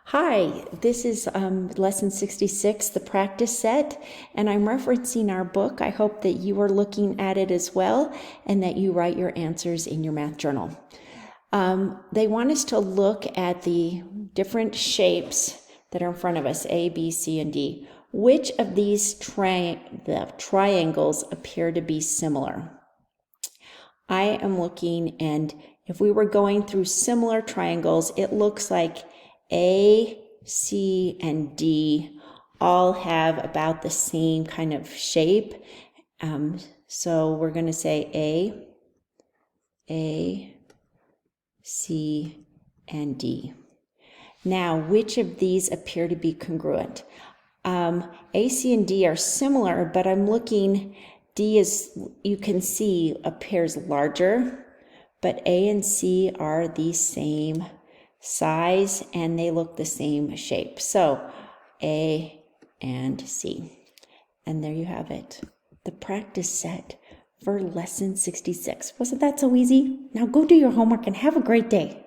Hi, this is lesson 66, the practice set, and I'm referencing our book. I hope that you are looking at it as well and that you write your answers in your math journal. They want us to look at the different shapes that are in front of us, A, B, C, and D. Which of these triangles appear to be similar? I am looking, and if we were going through similar triangles, it looks like A, C, and D all have about the same kind of shape. So we're going to say A, C, and D. Now, which of these appear to be congruent? A, C, and D are similar, but I'm looking, D is, you can see, appears larger, but A and C are the same size and they look the same shape. So A and C. And there you have it, the practice set for lesson 66. Wasn't that so easy? Now go do your homework and have a great day.